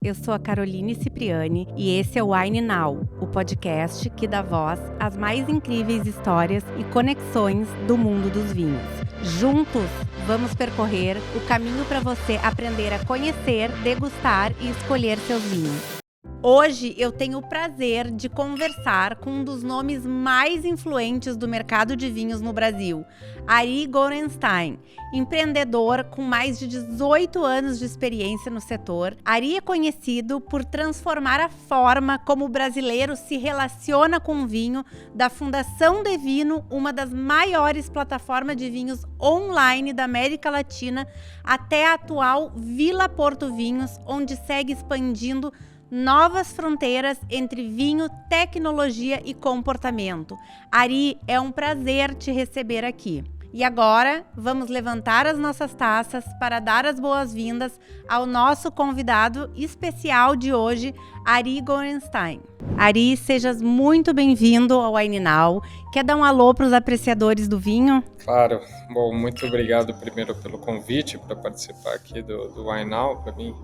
Eu sou a Caroline Cipriani e esse é o Wine Now, o podcast que dá voz às mais incríveis histórias e conexões do mundo dos vinhos. Juntos, vamos percorrer o caminho para você aprender a conhecer, degustar e escolher seus vinhos. Hoje eu tenho o prazer de conversar com um dos nomes mais influentes do mercado de vinhos no Brasil, Ari Gorenstein. Empreendedor com mais de 18 anos de experiência no setor, Ari é conhecido por transformar a forma como o brasileiro se relaciona com o vinho, da Fundação Devino, uma das maiores plataformas de vinhos online da América Latina, até a atual Vila Porto Vinhos, onde segue expandindo novas fronteiras entre vinho, tecnologia e comportamento. Ari, é um prazer te receber aqui. E agora, vamos levantar as nossas taças para dar as boas-vindas ao nosso convidado especial de hoje, Ari Gorenstein. Ari, sejas muito bem-vindo ao Wine Now. Quer dar um alô para os apreciadores do vinho? Claro. Bom, muito obrigado primeiro pelo convite para participar aqui do Wine Now. Para mim,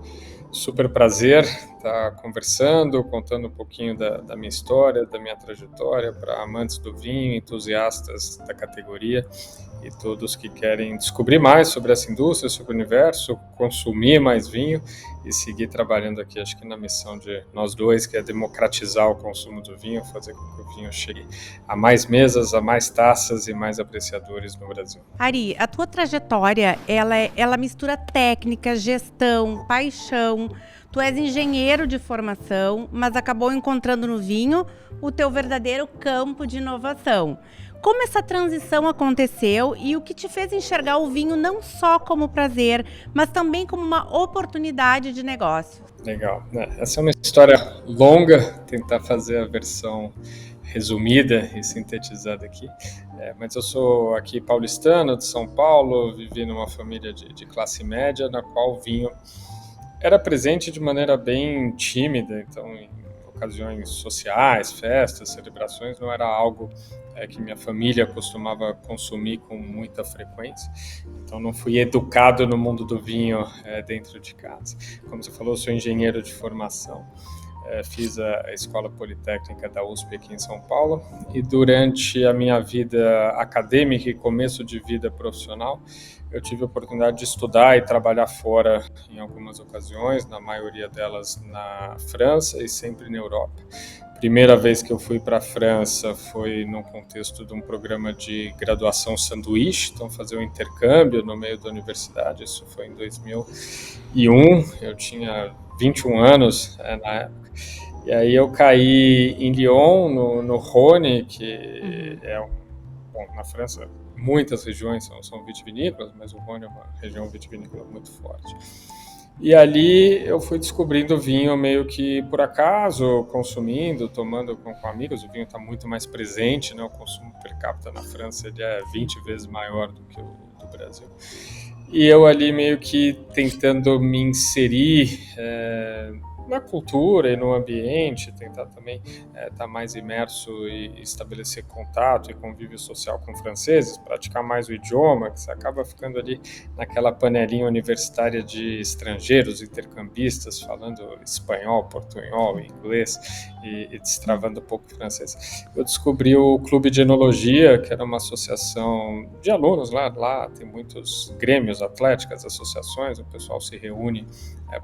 super prazer estar conversando, contando um pouquinho da minha história, da minha trajetória para amantes do vinho, entusiastas da categoria e todos que querem descobrir mais sobre essa indústria, sobre o universo, consumir mais vinho e seguir trabalhando aqui, acho que na missão de nós dois, que é democratizar o consumo do vinho, fazer com que o vinho chegue a mais mesas, a mais taças e mais apreciadores no Brasil. Ari, a tua trajetória, ela mistura técnica, gestão, paixão. Tu és engenheiro de formação, mas acabou encontrando no vinho o teu verdadeiro campo de inovação. Como essa transição aconteceu e o que te fez enxergar o vinho não só como prazer, mas também como uma oportunidade de negócio? Legal. Essa é uma história longa, tentar fazer a versão resumida e sintetizada aqui. Mas eu sou aqui paulistano, de São Paulo, vivi numa família de classe média, na qual o vinho era presente de maneira bem tímida, então em ocasiões sociais, festas, celebrações, não era algo que minha família costumava consumir com muita frequência. Então não fui educado no mundo do vinho dentro de casa. Como você falou, eu sou engenheiro de formação. Fiz a Escola Politécnica da USP aqui em São Paulo e durante a minha vida acadêmica e começo de vida profissional, eu tive a oportunidade de estudar e trabalhar fora em algumas ocasiões, na maioria delas na França e sempre na Europa. Primeira vez que eu fui para a França foi no contexto de um programa de graduação sanduíche, então fazer um intercâmbio no meio da universidade, isso foi em 2001, eu tinha 21 anos na época. E aí eu caí em Lyon, no Rhône, que bom, na França muitas regiões são vitivinícolas, mas o Rhône é uma região vitivinícola muito forte. E ali eu fui descobrindo o vinho meio que por acaso, consumindo, tomando com amigos. O vinho está muito mais presente, né? O consumo per capita na França ele é 20 vezes maior do que o do Brasil. E eu ali meio que tentando me inserir na cultura e no ambiente, tentar também estar mais imerso e estabelecer contato e convívio social com franceses, praticar mais o idioma, que você acaba ficando ali naquela panelinha universitária de estrangeiros, intercambistas, falando espanhol, portunhol, inglês e destravando um pouco o francês. Eu descobri o Clube de Enologia, que era uma associação de alunos lá tem muitos grêmios, atléticas, associações, o pessoal se reúne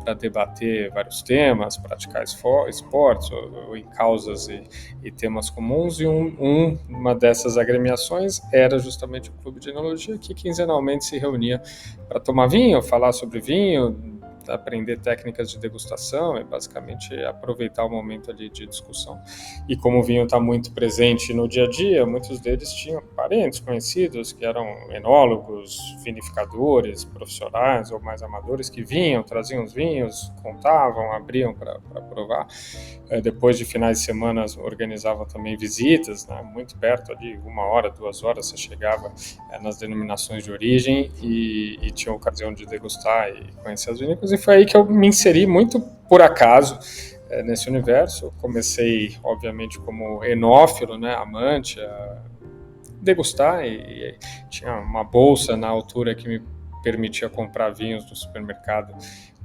para debater vários temas, praticar esportes ou em causas e temas comuns, e uma dessas agremiações era justamente o Clube de Enologia, que quinzenalmente se reunia para tomar vinho, falar sobre vinho, aprender técnicas de degustação e basicamente aproveitar o momento ali de discussão. E como o vinho está muito presente no dia a dia, muitos deles tinham parentes conhecidos que eram enólogos, vinificadores, profissionais ou mais amadores que vinham, traziam os vinhos, contavam, abriam para provar. Depois de finais de semana organizavam também visitas, né, muito perto ali, 1 hora, 2 horas você chegava nas denominações de origem e tinha a ocasião de degustar e conhecer as vinícolas. E foi aí que eu me inseri muito por acaso nesse universo. Eu comecei, obviamente, como enófilo, né, amante, a degustar e tinha uma bolsa na altura que me permitia comprar vinhos no supermercado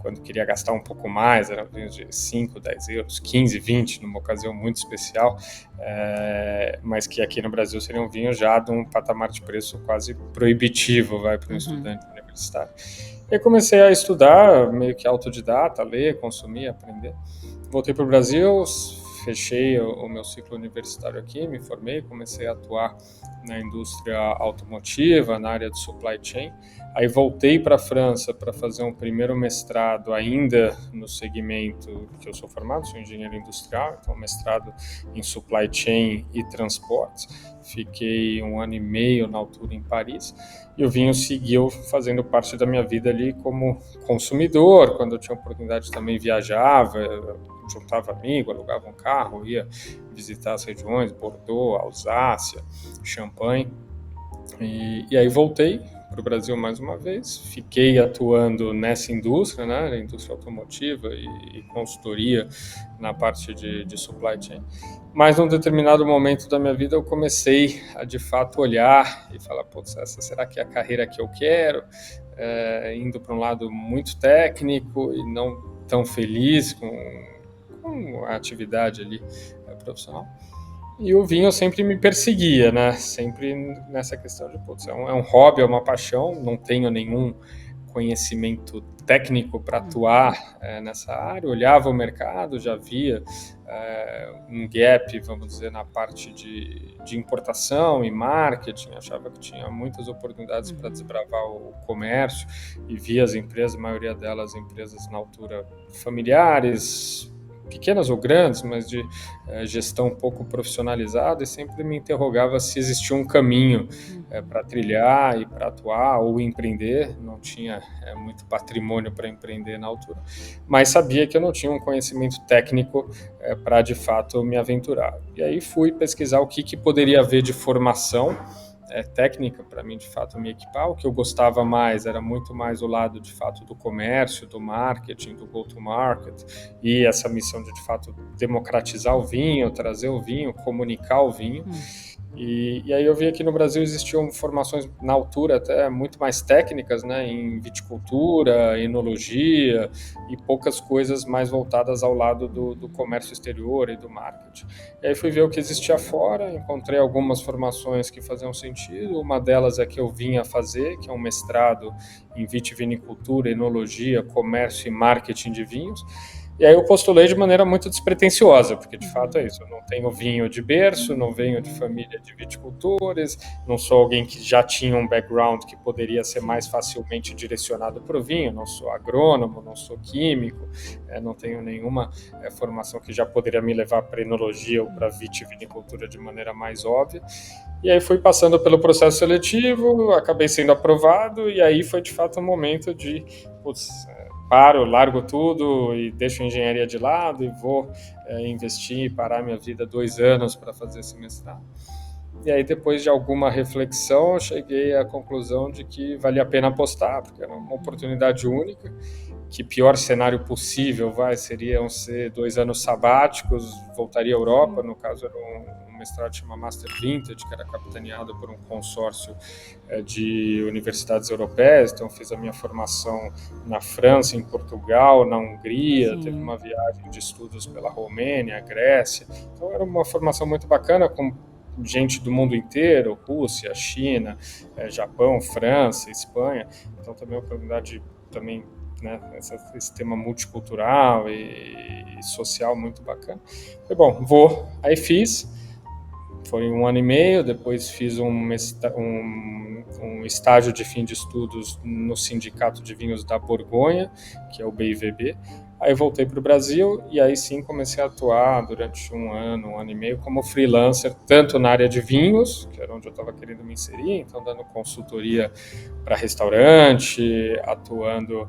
quando queria gastar um pouco mais, eram vinhos de 5, 10 euros, 15, 20, numa ocasião muito especial, mas que aqui no Brasil seriam vinhos já de um patamar de preço quase proibitivo, para um estudante universitário. E comecei a estudar, meio que autodidata, ler, consumir, aprender. Voltei para o Brasil, fechei o meu ciclo universitário aqui, me formei, comecei a atuar na indústria automotiva, na área de supply chain. Aí voltei para a França para fazer um primeiro mestrado ainda no segmento que eu sou formado, sou engenheiro industrial, então mestrado em supply chain e transportes. Fiquei 1 ano e meio na altura em Paris e o vinho seguiu fazendo parte da minha vida ali como consumidor. Quando eu tinha oportunidade também viajava, juntava amigo, alugava um carro, ia visitar as regiões, Bordeaux, Alsácia, Champagne. E aí voltei para o Brasil mais uma vez, fiquei atuando nessa indústria, né, indústria automotiva e consultoria na parte de supply chain. Mas num determinado momento da minha vida eu comecei a de fato olhar e falar, putz, essa será que é a carreira que eu quero? Indo para um lado muito técnico e não tão feliz com a atividade ali profissional. E o vinho sempre me perseguia, né? Sempre nessa questão de, putz, é um hobby, é uma paixão, não tenho nenhum conhecimento técnico para atuar nessa área. Olhava o mercado, já via um gap, vamos dizer, na parte de importação e marketing, achava que tinha muitas oportunidades para desbravar o comércio e via as empresas, a maioria delas empresas na altura familiares, pequenas ou grandes, mas de gestão pouco profissionalizada, e sempre me interrogava se existia um caminho para trilhar e para atuar ou empreender. Não tinha muito patrimônio para empreender na altura, mas sabia que eu não tinha um conhecimento técnico para de fato me aventurar. E aí fui pesquisar o que poderia haver de formação técnica para mim, de fato, me equipar. O que eu gostava mais era muito mais o lado, de fato, do comércio, do marketing, do go-to-market, e essa missão de fato, democratizar o vinho, trazer o vinho, comunicar o vinho. E aí eu vi que no Brasil existiam formações na altura até muito mais técnicas, né, em viticultura, enologia e poucas coisas mais voltadas ao lado do comércio exterior e do marketing. E aí fui ver o que existia fora, encontrei algumas formações que faziam sentido. Uma delas é que eu vinha fazer, que é um mestrado em vitivinicultura, enologia, comércio e marketing de vinhos. E aí eu postulei de maneira muito despretensiosa, porque de fato é isso, eu não tenho vinho de berço, não venho de família de viticultores, não sou alguém que já tinha um background que poderia ser mais facilmente direcionado para o vinho, não sou agrônomo, não sou químico, não tenho nenhuma formação que já poderia me levar para enologia ou para vitivinicultura de maneira mais óbvia. E aí fui passando pelo processo seletivo, acabei sendo aprovado, e aí foi de fato um momento de, largo tudo e deixo a engenharia de lado e vou investir e parar minha vida 2 anos para fazer esse mestrado. E aí, depois de alguma reflexão, eu cheguei à conclusão de que valia a pena apostar, porque era uma oportunidade única, que pior cenário possível seriam ser 2 anos sabáticos, voltaria à Europa, no caso era um mestrado que chama Master Vintage, que era capitaneado por um consórcio de universidades europeias. Então fiz a minha formação na França, em Portugal, na Hungria. Sim. Teve uma viagem de estudos pela Romênia, Grécia. Então era uma formação muito bacana, com gente do mundo inteiro, Rússia, China, Japão, França, Espanha. Então também uma oportunidade também, né, esse tema multicultural e social muito bacana. Falei, bom, aí fiz, foi 1 ano e meio, depois fiz um estágio de fim de estudos no Sindicato de Vinhos da Borgonha, que é o BIVB. Aí voltei para o Brasil e aí sim comecei a atuar durante 1 ano e meio como freelancer, tanto na área de vinhos, que era onde eu estava querendo me inserir, então dando consultoria para restaurante, atuando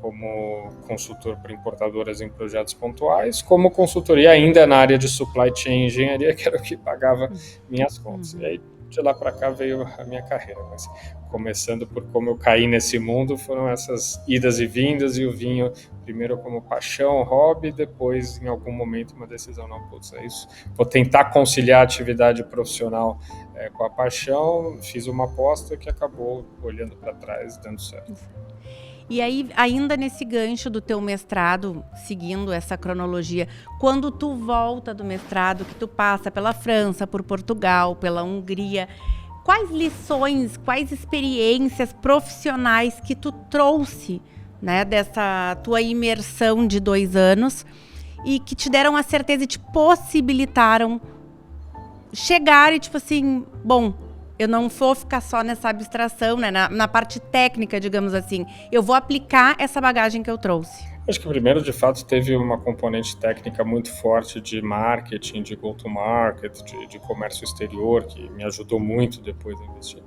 como consultor para importadoras em projetos pontuais, como consultoria ainda na área de supply chain e engenharia, que era o que pagava minhas contas. E aí de lá para cá veio a minha carreira, mas começando por como eu caí nesse mundo, foram essas idas e vindas, e o vinho primeiro como paixão, hobby, depois em algum momento uma decisão, não, é isso, vou tentar conciliar a atividade profissional com a paixão. Fiz uma aposta que acabou, olhando para trás, dando certo. E aí, ainda nesse gancho do teu mestrado, seguindo essa cronologia, quando tu volta do mestrado, que tu passa pela França, por Portugal, pela Hungria, quais lições, quais experiências profissionais que tu trouxe, né, dessa tua imersão de 2 anos e que te deram a certeza e te possibilitaram chegar e tipo assim, bom, eu não vou ficar só nessa abstração, né, na parte técnica, digamos assim. Eu vou aplicar essa bagagem que eu trouxe. Acho que o primeiro, de fato, teve uma componente técnica muito forte de marketing, de go-to-market, de comércio exterior, que me ajudou muito depois a investir.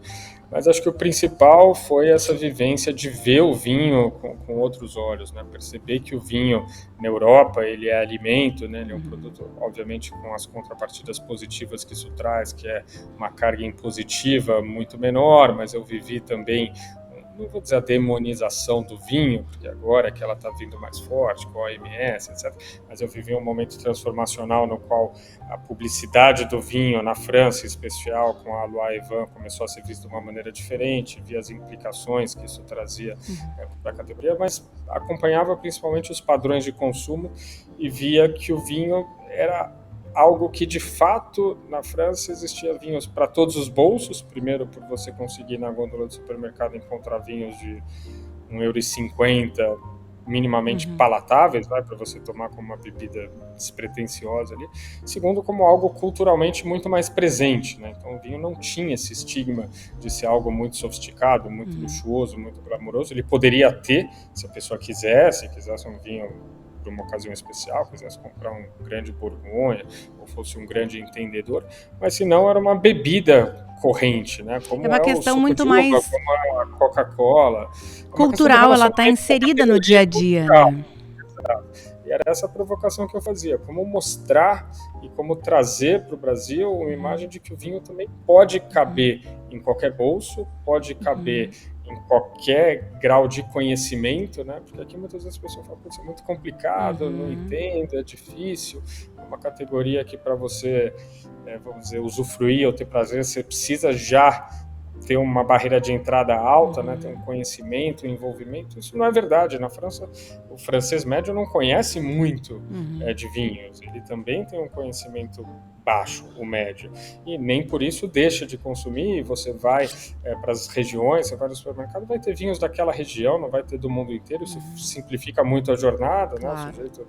Mas acho que o principal foi essa vivência de ver o vinho com outros olhos, né? Perceber que o vinho na Europa, ele é alimento, né? Ele é um produto, obviamente, com as contrapartidas positivas que isso traz, que é uma carga impositiva muito menor, mas eu vivi também, não vou dizer a demonização do vinho, porque agora é que ela está vindo mais forte, com a OMS, etc. Mas eu vivi um momento transformacional no qual a publicidade do vinho na França, em especial com a Loire Vin, começou a ser vista de uma maneira diferente, via as implicações que isso trazia para a categoria, mas acompanhava principalmente os padrões de consumo e via que o vinho era algo que, de fato, na França existia vinhos para todos os bolsos. Primeiro, por você conseguir na gôndola do supermercado encontrar vinhos de €1,50 minimamente palatáveis, né, para você tomar como uma bebida despretensiosa ali. Segundo, como algo culturalmente muito mais presente, né? Então o vinho não tinha esse estigma de ser algo muito sofisticado, muito luxuoso, muito glamouroso. Ele poderia ter, se a pessoa quisesse um vinho para uma ocasião especial, quisesse comprar um grande Borgonha ou fosse um grande entendedor, mas se não, era uma bebida corrente, né? Como é uma questão muito uva, mais como a Coca-Cola. cultural, ela está inserida no dia a dia, né? E era essa a provocação que eu fazia, como mostrar e como trazer para o Brasil uma imagem de que o vinho também pode caber em qualquer bolso, pode caber em qualquer grau de conhecimento, né? Porque aqui muitas vezes as pessoas falam que isso é muito complicado, eu não entendo, é difícil, é uma categoria que para você, vamos dizer, usufruir ou ter prazer, você precisa já ter uma barreira de entrada alta, né, ter um conhecimento, um envolvimento. Isso não é verdade. Na França, o francês médio não conhece muito de vinhos. Ele também tem um conhecimento baixo, o médio. E nem por isso deixa de consumir. Você vai para as regiões, você vai no supermercado, vai ter vinhos daquela região, não vai ter do mundo inteiro. Isso simplifica muito a jornada, né? Claro. O sujeito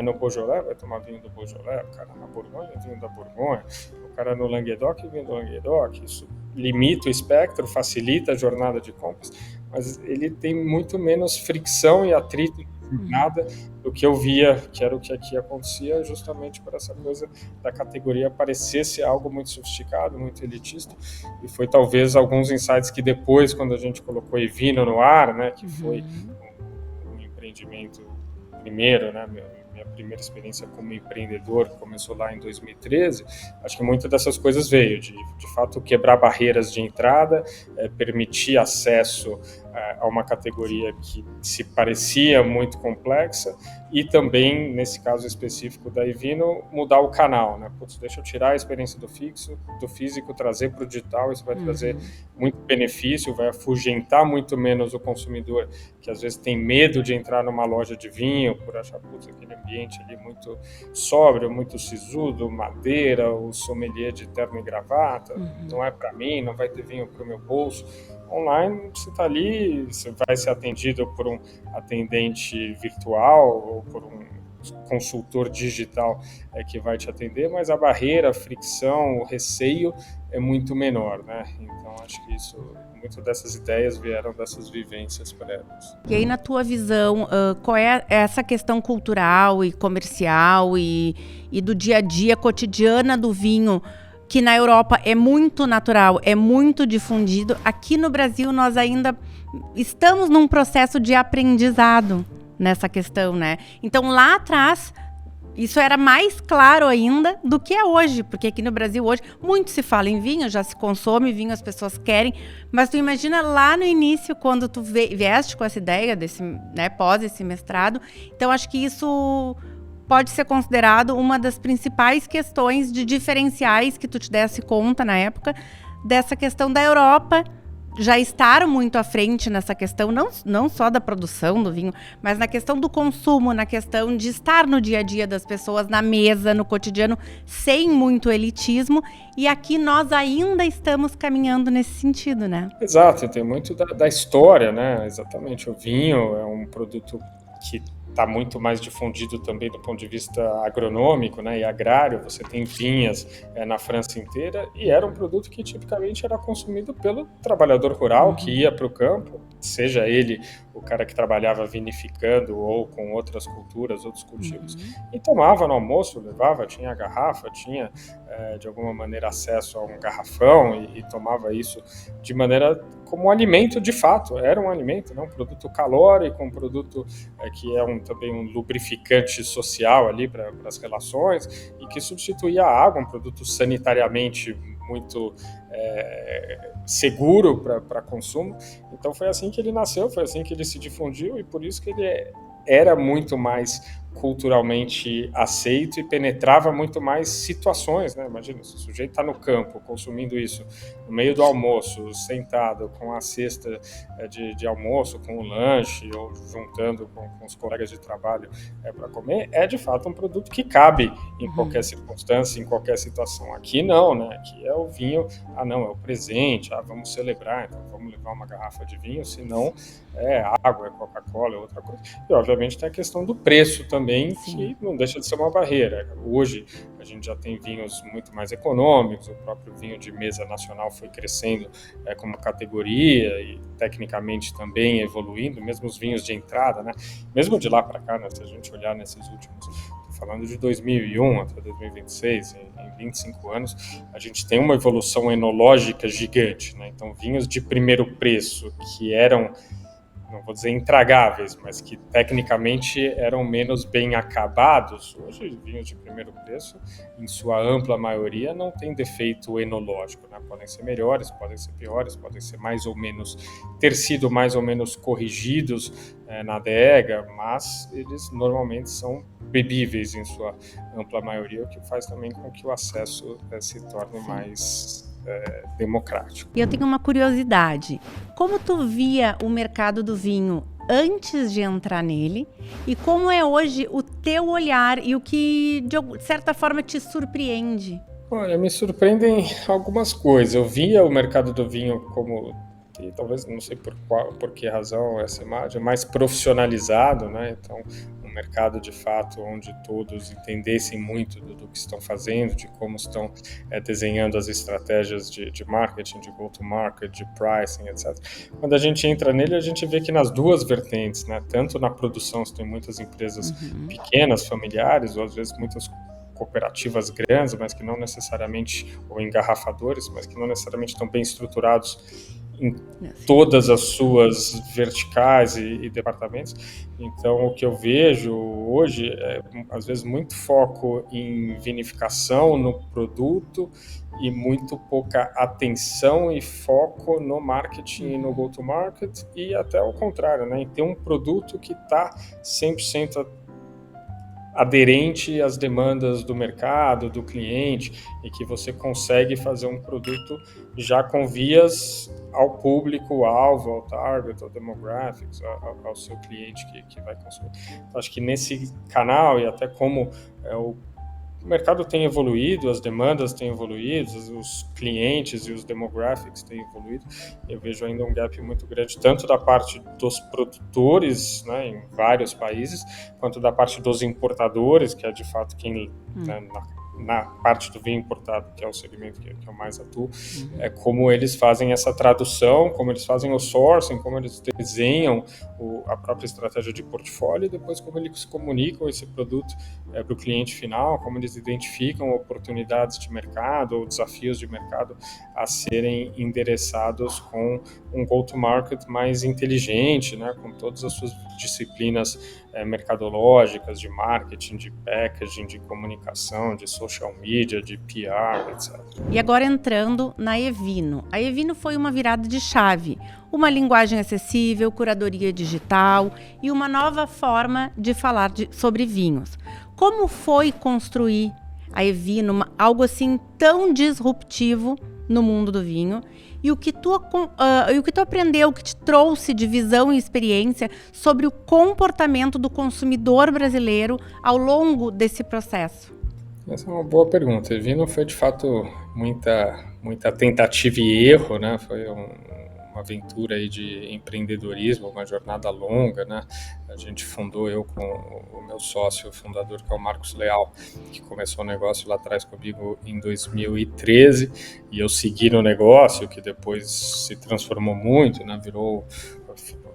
no Beaujolais vai tomar vinho do Beaujolais, o cara na Borgonha, vinho da Borgonha, o cara no Languedoc, vinho do Languedoc. Isso limita o espectro, facilita a jornada de compras, mas ele tem muito menos fricção e atrito de jornada do que eu via, que era o que aqui acontecia, justamente por essa coisa da categoria parecer ser algo muito sofisticado, muito elitista, e foi talvez alguns insights que depois, quando a gente colocou Evino no ar, né, que foi um empreendimento primeiro, né, minha primeira experiência como empreendedor, que começou lá em 2013, acho que muitas dessas coisas veio de fato quebrar barreiras de entrada, permitir acesso a uma categoria que se parecia muito complexa e também, nesse caso específico da Evino, mudar o canal, né? Putz, deixa eu tirar a experiência do físico, trazer para o digital, isso vai trazer muito benefício, vai afugentar muito menos o consumidor, que às vezes tem medo de entrar numa loja de vinho por achar, putz, aquele ambiente ali muito sóbrio, muito sisudo, madeira, o sommelier de terno e gravata, não é para mim, não vai ter vinho para o meu bolso. Online, você está ali, você vai ser atendido por um atendente virtual ou por um consultor digital que vai te atender, mas a barreira, a fricção, o receio é muito menor, né? Então, acho que muitas dessas ideias vieram dessas vivências prévias. E aí, na tua visão, qual é essa questão cultural e comercial e do dia a dia, cotidiana do vinho, que na Europa é muito natural, é muito difundido. Aqui no Brasil, nós ainda estamos num processo de aprendizado nessa questão, né? Então, lá atrás, isso era mais claro ainda do que é hoje, porque aqui no Brasil hoje muito se fala em vinho, já se consome vinho, as pessoas querem, mas tu imagina lá no início, quando tu vieste com essa ideia desse, né, pós esse mestrado. Então, acho que isso pode ser considerado uma das principais questões de diferenciais que tu te desse conta na época, dessa questão da Europa já estar muito à frente nessa questão, não só da produção do vinho, mas na questão do consumo, na questão de estar no dia a dia das pessoas, na mesa, no cotidiano, sem muito elitismo. E aqui nós ainda estamos caminhando nesse sentido, né? Exato, tem muito da história, né? Exatamente, o vinho é um produto que está muito mais difundido também do ponto de vista agronômico, né, e agrário. Você tem vinhas na França inteira, e era um produto que tipicamente era consumido pelo trabalhador rural que ia para o campo, seja ele o cara que trabalhava vinificando ou com outras culturas, outros cultivos, e tomava no almoço, levava, tinha a garrafa, tinha de alguma maneira acesso a um garrafão e tomava isso de maneira como um alimento de fato. Era um alimento, né? Um produto calórico, um produto que é também um lubrificante social ali para as relações, e que substituía a água, um produto sanitariamente muito seguro para consumo. Então foi assim que ele nasceu, foi assim que ele se difundiu, e por isso que ele era muito mais culturalmente aceito e penetrava muito mais situações, né? Imagina, se o sujeito está no campo consumindo isso no meio do almoço, sentado com a cesta de almoço, com o lanche, ou juntando com os colegas de trabalho para comer, é de fato um produto que cabe em qualquer circunstância, em qualquer situação. Aqui não, né? Aqui é o vinho, não, é o presente, vamos celebrar, então vamos levar uma garrafa de vinho, senão é água, é Coca-Cola, é outra coisa. E obviamente tem a questão do preço também, que não deixa de ser uma barreira. Hoje a gente já tem vinhos muito mais econômicos, o próprio vinho de mesa nacional foi crescendo como categoria e tecnicamente também evoluindo, mesmo os vinhos de entrada, né? Mesmo de lá para cá, né? Se a gente olhar nesses últimos, falando de 2001 até 2026, em 25 anos, a gente tem uma evolução enológica gigante, né? Então, vinhos de primeiro preço que eram, não vou dizer intragáveis, mas que tecnicamente eram menos bem acabados, hoje vinhos de primeiro preço, em sua ampla maioria, não tem defeito enológico, né? Podem ser melhores, podem ser piores, podem ser ter sido mais ou menos corrigidos na adega, mas eles normalmente são bebíveis em sua ampla maioria, o que faz também com que o acesso se torne mais democrático. E eu tenho uma curiosidade. Como tu via o mercado do vinho antes de entrar nele, e como é hoje o teu olhar e o que, de certa forma, te surpreende? Olha, me surpreendem algumas coisas. Eu via o mercado do vinho como, e talvez, não sei por que razão essa imagem, mais profissionalizado, né? Então, um mercado de fato onde todos entendessem muito do que estão fazendo, de como estão desenhando as estratégias de marketing, de go-to-market, de pricing, etc. Quando a gente entra nele, a gente vê que nas duas vertentes, né? Tanto na produção, você tem muitas empresas pequenas, familiares, ou às vezes muitas cooperativas grandes, mas que não necessariamente, ou engarrafadores, mas que não necessariamente estão bem estruturados em todas as suas verticais e departamentos. Então, o que eu vejo hoje é, às vezes, muito foco em vinificação no produto e muito pouca atenção e foco no marketing e no go-to-market, e até o contrário, né? Em ter um produto que está 100% aderente às demandas do mercado, do cliente, e que você consegue fazer um produto já com vias ao público-alvo, ao target, ao demographics, ao seu cliente que vai consumir. Então, acho que nesse canal, e até como o mercado tem evoluído, as demandas têm evoluído, os clientes e os demographics têm evoluído, eu vejo ainda um gap muito grande, tanto da parte dos produtores, né, em vários países, quanto da parte dos importadores, que é de fato quem, né, na parte do vinho importado, que é o segmento que eu mais atuo, é como eles fazem essa tradução, como eles fazem o sourcing, como eles desenham a própria estratégia de portfólio, e depois como eles comunicam esse produto para o cliente final, como eles identificam oportunidades de mercado ou desafios de mercado a serem endereçados com um go-to-market mais inteligente, né, com todas as suas disciplinas mercadológicas, de marketing, de packaging, de comunicação, de social media, de PR, etc. E agora entrando na Evino. A Evino foi uma virada de chave, uma linguagem acessível, curadoria digital e uma nova forma de falar sobre vinhos. Como foi construir a Evino, algo assim tão disruptivo no mundo do vinho, e o que tu aprendeu, o que te trouxe de visão e experiência sobre o comportamento do consumidor brasileiro ao longo desse processo? Essa é uma boa pergunta. E Vino foi de fato muita tentativa e erro, né? Foi uma aventura aí de empreendedorismo, uma jornada longa, né? A gente fundou, eu com o meu sócio fundador, que é o Marcos Leal, que começou o negócio lá atrás comigo em 2013, e eu segui no negócio, que depois se transformou muito, né?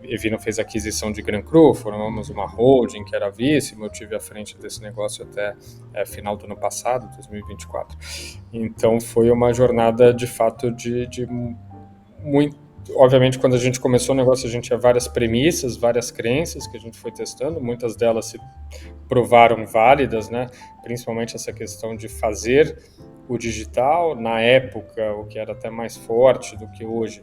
Evino fez a aquisição de Gran Cru, formamos uma holding que era Víssimo, eu tive à frente desse negócio até final do ano passado, 2024. Então foi uma jornada de fato de muito. Obviamente, quando a gente começou o negócio, a gente tinha várias premissas, várias crenças que a gente foi testando, muitas delas se provaram válidas, né? Principalmente essa questão de fazer o digital, na época, o que era até mais forte do que hoje,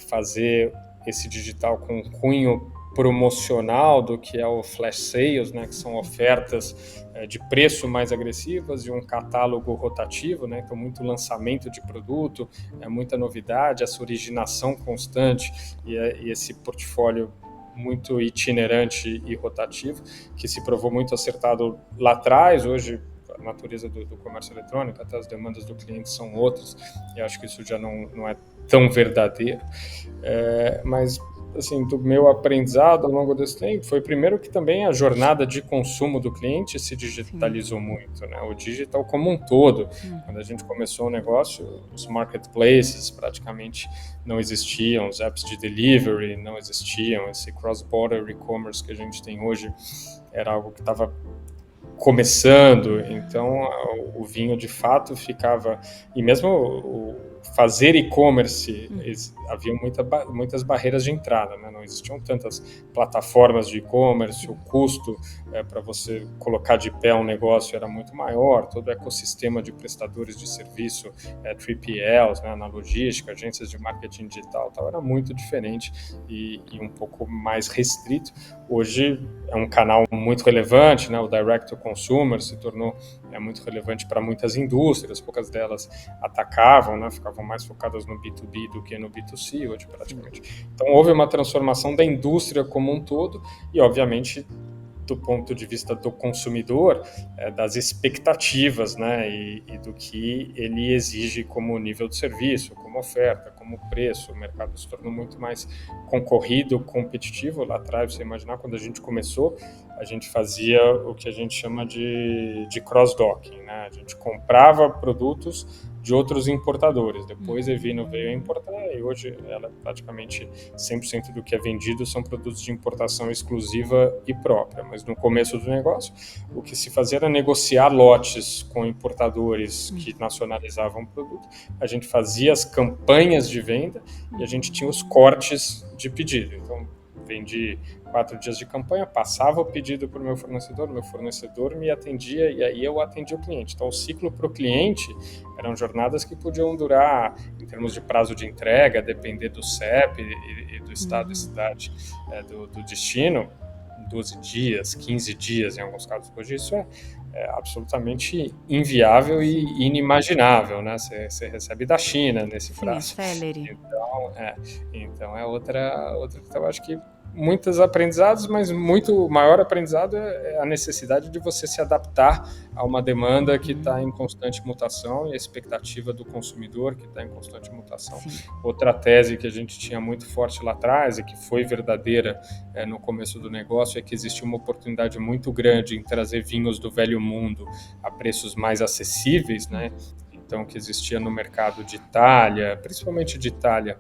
fazer esse digital com cunho promocional do que é o flash sales, né, que são ofertas de preço mais agressivas e um catálogo rotativo, né, então muito lançamento de produto, muita novidade, essa originação constante e esse portfólio muito itinerante e rotativo, que se provou muito acertado lá atrás. Hoje a natureza do comércio eletrônico, até as demandas do cliente são outras, e acho que isso já não é tão verdadeiro. Mas assim, do meu aprendizado ao longo desse tempo, foi primeiro que também a jornada de consumo do cliente se digitalizou muito, né? O digital como um todo. Quando a gente começou o negócio, os marketplaces praticamente não existiam, os apps de delivery não existiam, esse cross-border e-commerce que a gente tem hoje era algo que estava começando, então o vinho de fato ficava, e mesmo o fazer e-commerce, havia muitas barreiras de entrada, né? Não existiam tantas plataformas de e-commerce, o custo para você colocar de pé um negócio era muito maior, todo o ecossistema de prestadores de serviço, 3PLs, né, na logística, agências de marketing digital, tal, era muito diferente e um pouco mais restrito. Hoje é um canal muito relevante, né? O direct to consumer se tornou muito relevante para muitas indústrias, poucas delas atacavam, né? Ficavam mais focadas no B2B do que no B2C hoje praticamente. Então houve uma transformação da indústria como um todo e obviamente do ponto de vista do consumidor, das expectativas, né, e do que ele exige como nível de serviço, como oferta, como preço. O mercado se tornou muito mais concorrido, competitivo. Lá atrás, você imaginar, quando a gente começou, a gente fazia o que a gente chama de cross-docking, né? A gente comprava produtos de outros importadores. Depois a Evino veio a importar e hoje ela praticamente 100% do que é vendido são produtos de importação exclusiva e própria. Mas no começo do negócio, o que se fazia era negociar lotes com importadores que nacionalizavam o produto. A gente fazia as campanhas de venda e a gente tinha os cortes de pedido. Então, vendi 4 dias de campanha, passava o pedido para o meu fornecedor me atendia e aí eu atendia o cliente. Então, o ciclo para o cliente eram jornadas que podiam durar, em termos de prazo de entrega, depender do CEP e do estado e cidade do destino, 12 dias, 15 dias em alguns casos. Hoje isso é absolutamente inviável e inimaginável, né? Você recebe da China nesse prazo. Então é outra que eu acho que muitos aprendizados, mas muito maior aprendizado é a necessidade de você se adaptar a uma demanda que está em constante mutação e a expectativa do consumidor que está em constante mutação. Sim. Outra tese que a gente tinha muito forte lá atrás e que foi verdadeira no começo do negócio é que existia uma oportunidade muito grande em trazer vinhos do velho mundo a preços mais acessíveis, né? Então, que existia no mercado de Itália, principalmente de Itália,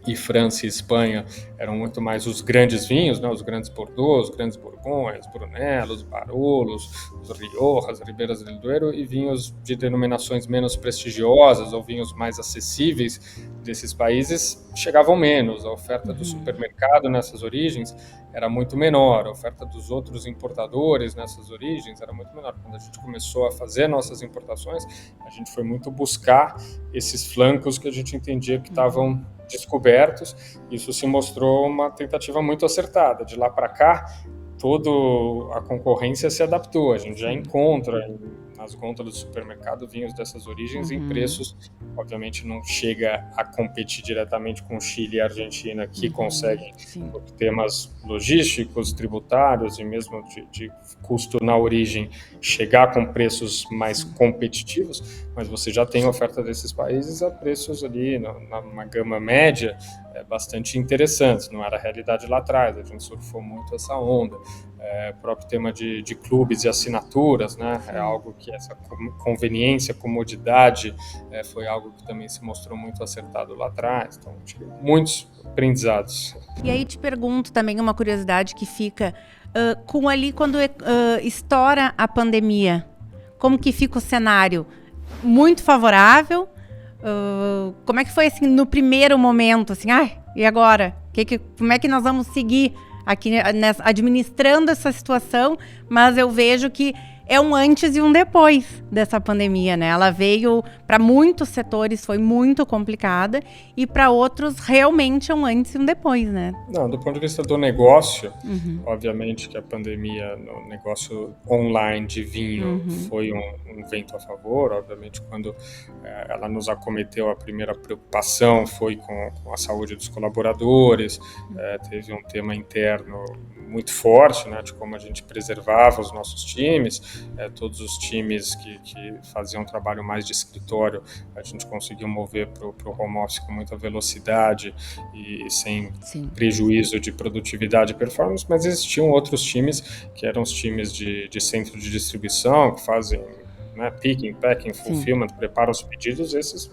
e França e Espanha eram muito mais os grandes vinhos, né? Os grandes Bordeaux, os grandes Borgonhas, Brunelos, Barolos, os Riojas, Ribeiras del Duero e vinhos de denominações menos prestigiosas ou vinhos mais acessíveis desses países chegavam menos. A oferta do supermercado nessas origens era muito menor, a oferta dos outros importadores nessas origens era muito menor. Quando a gente começou a fazer nossas importações, a gente foi muito buscar esses flancos que a gente entendia que estavam descobertos. Isso se mostrou uma tentativa muito acertada. De lá para cá, toda a concorrência se adaptou. A gente já encontra nas gôndolas do supermercado vinhos dessas origens em preços, obviamente não chega a competir diretamente com Chile e Argentina, que conseguem, por temas logísticos, tributários e mesmo de custo na origem, chegar com preços mais competitivos, mas você já tem oferta desses países a preços ali, numa gama média, bastante interessantes. Não era a realidade lá atrás, a gente surfou muito essa onda. O próprio tema de clubes e assinaturas, né? É algo que essa conveniência, comodidade, foi algo que também se mostrou muito acertado lá atrás. Então, tive muitos aprendizados. E aí te pergunto também uma curiosidade que fica, com ali quando estoura a pandemia, como que fica o cenário? Muito favorável? Como é que foi assim no primeiro momento, assim, e agora? Como é que nós vamos seguir aqui administrando essa situação? Mas eu vejo que é um antes e um depois dessa pandemia, né? Ela veio, para muitos setores foi muito complicada e para outros realmente é um antes e um depois, né? Não, do ponto de vista do negócio, obviamente que a pandemia no negócio online de vinho foi um vento a favor. Obviamente, quando ela nos acometeu, a primeira preocupação foi com a saúde dos colaboradores. Teve um tema interno muito forte, né, de como a gente preservava os nossos times. Todos os times que faziam um trabalho mais de escritório, a gente conseguiu mover para o home office com muita velocidade e sem prejuízo de produtividade e performance, mas existiam outros times, que eram os times de centro de distribuição, que fazem, né, picking, packing, fulfillment, preparam os pedidos. Esses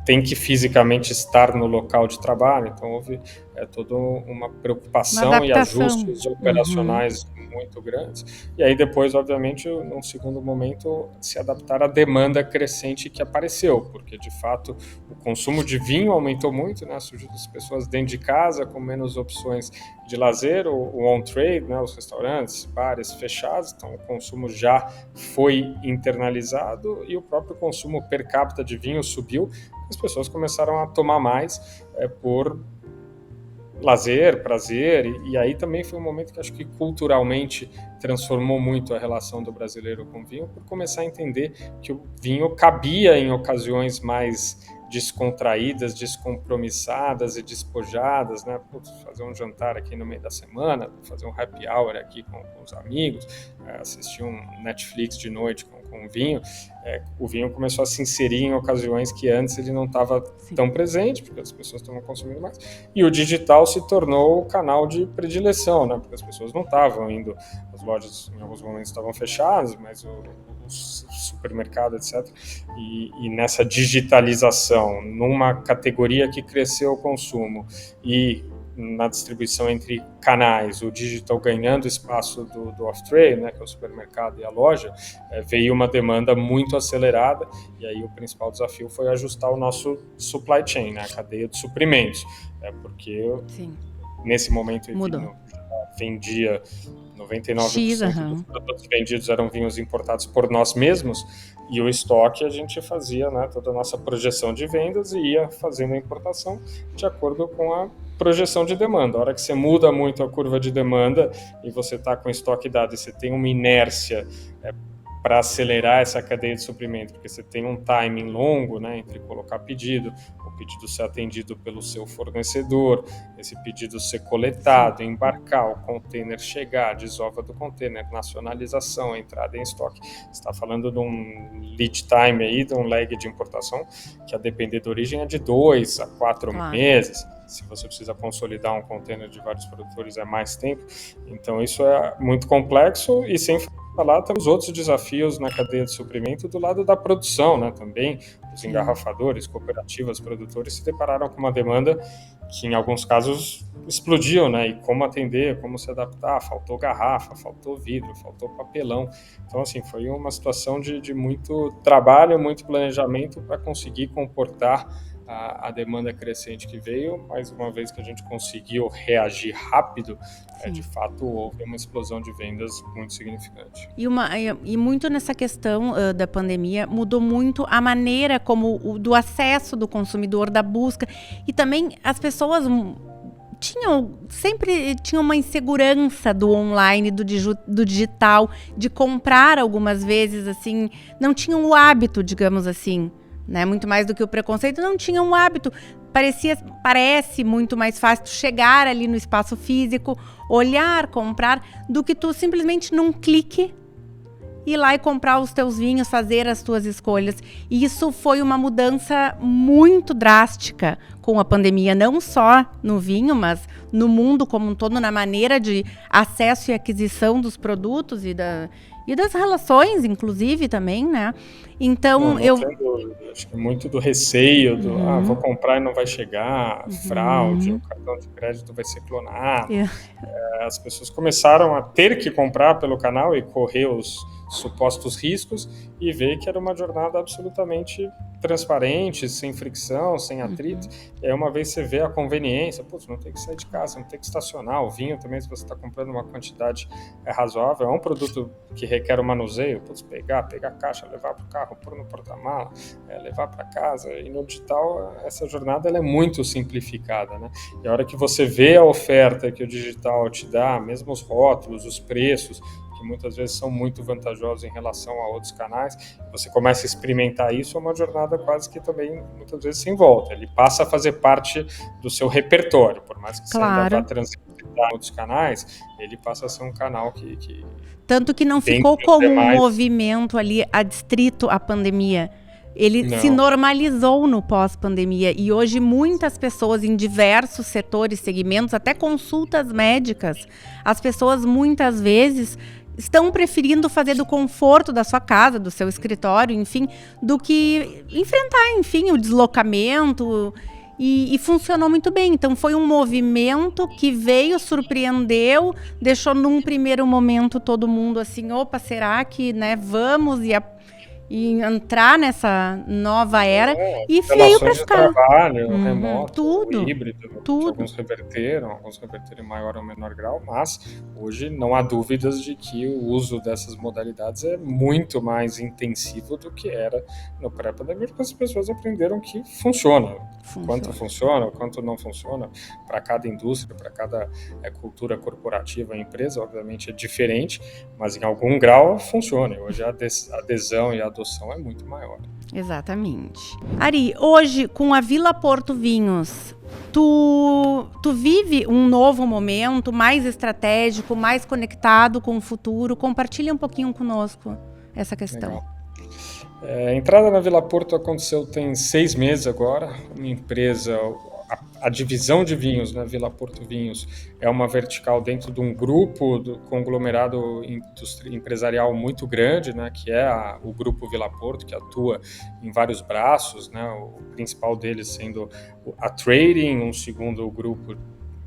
tem que fisicamente estar no local de trabalho, então houve toda uma preocupação e ajustes operacionais muito grandes. E aí depois, obviamente, num segundo momento, se adaptar à demanda crescente que apareceu, porque de fato o consumo de vinho aumentou muito, né? Surgiu as pessoas dentro de casa com menos opções de lazer, o on-trade, né? Os restaurantes, bares fechados, então o consumo já foi internalizado e o próprio consumo per capita de vinho subiu. As pessoas começaram a tomar mais por lazer, prazer, e aí também foi um momento que acho que culturalmente transformou muito a relação do brasileiro com o vinho, por começar a entender que o vinho cabia em ocasiões mais descontraídas, descompromissadas e despojadas, né? Putz, fazer um jantar aqui no meio da semana, fazer um happy hour aqui com os amigos, assistir um Netflix de noite com vinho. O vinho começou a se inserir em ocasiões que antes ele não estava tão presente, porque as pessoas estavam consumindo mais, e o digital se tornou o canal de predileção, né? Porque as pessoas não estavam indo, as lojas em alguns momentos estavam fechadas, mas o supermercado, etc. E nessa digitalização, numa categoria que cresceu o consumo e na distribuição entre canais, o digital ganhando espaço do off-trade, né, que é o supermercado e a loja, veio uma demanda muito acelerada, e aí o principal desafio foi ajustar o nosso supply chain, né, a cadeia de suprimentos, porque nesse momento vendia 99% dos produtos vendidos eram vinhos importados por nós mesmos, e o estoque a gente fazia, né, toda a nossa projeção de vendas e ia fazendo a importação de acordo com a projeção de demanda. A hora que você muda muito a curva de demanda e você está com estoque dado e você tem uma inércia para acelerar essa cadeia de suprimento, porque você tem um timing longo, né, entre colocar pedido, o pedido ser atendido pelo seu fornecedor, esse pedido ser coletado, embarcar, o container chegar, a desova do container, nacionalização, entrada em estoque. Você está falando de um lead time aí, de um lag de importação, que a depender da origem é de 2 a 4 meses. Se você precisa consolidar um container de vários produtores, é mais tempo. Então isso é muito complexo, e sem falar temos outros desafios na cadeia de suprimento do lado da produção, né? Também os engarrafadores, cooperativas, produtores se depararam com uma demanda que em alguns casos explodiu, né? E como atender, como se adaptar, faltou garrafa, faltou vidro, faltou papelão. Então assim, foi uma situação de muito trabalho, muito planejamento para conseguir comportar a demanda crescente que veio. Mais uma vez que a gente conseguiu reagir rápido, de fato houve uma explosão de vendas muito significante. E muito nessa questão da pandemia mudou muito a maneira como do acesso do consumidor, da busca, e também as pessoas sempre tinha uma insegurança do online, do digital, de comprar algumas vezes, assim, não tinham o hábito, digamos assim, né? Muito mais do que o preconceito, não tinham o hábito. Parece muito mais fácil tu chegar ali no espaço físico, olhar, comprar, do que tu simplesmente num clique ir lá e comprar os teus vinhos, fazer as tuas escolhas. E isso foi uma mudança muito drástica com a pandemia, não só no vinho, mas no mundo como um todo, na maneira de acesso e aquisição dos produtos e das relações, inclusive, também, né? Então, acho que muito do receio, vou comprar e não vai chegar, fraude, o cartão de crédito vai ser clonado. As pessoas começaram a ter que comprar pelo canal e correr os supostos riscos e ver que era uma jornada absolutamente transparente, sem fricção, sem atrito. E aí uma vez você vê a conveniência, não tem que sair de casa, não tem que estacionar. O vinho também, se você está comprando uma quantidade razoável, é um produto que requer um manuseio, pegar a caixa, levar para o carro, pôr no porta-mala, levar para casa. E no digital, essa jornada ela é muito simplificada, né? E a hora que você vê a oferta que o digital te dá, mesmo os rótulos, os preços, que muitas vezes são muito vantajosos em relação a outros canais, você começa a experimentar isso, é uma jornada quase que também, muitas vezes, sem volta. Ele passa a fazer parte do seu repertório, por mais que você ainda vá transitar em outros canais, ele passa a ser um canal que tanto que não ficou como um movimento ali adstrito à pandemia. Ele se normalizou no pós-pandemia e hoje muitas pessoas em diversos setores, segmentos, até consultas médicas, as pessoas muitas vezes estão preferindo fazer do conforto da sua casa, do seu escritório, enfim, do que enfrentar, enfim, o deslocamento. E funcionou muito bem. Então foi um movimento que veio, surpreendeu, deixou num primeiro momento todo mundo assim, opa, será que, né, vamos e entrar nessa nova era e veio para ficar. Trabalho, remoto, tudo, híbrido, tudo. Alguns reverteram em maior ou menor grau, mas hoje não há dúvidas de que o uso dessas modalidades é muito mais intensivo do que era no pré-pandemia, porque as pessoas aprenderam que funciona. Quanto funciona, quanto não funciona, para cada indústria, para cada cultura corporativa, a empresa, obviamente é diferente, mas em algum grau funciona. Hoje a adesão e a adoção é muito maior. Exatamente. Ari, hoje com a Vila Porto Vinhos, tu vive um novo momento mais estratégico, mais conectado com o futuro. Compartilha um pouquinho conosco essa questão. Legal. A entrada na Vila Porto aconteceu tem 6 meses agora. Uma empresa, a divisão de vinhos na Vila Porto Vinhos é uma vertical dentro de um grupo do conglomerado empresarial muito grande, né, que é o Grupo Vila Porto, que atua em vários braços, né, o principal deles sendo a trading, um segundo grupo,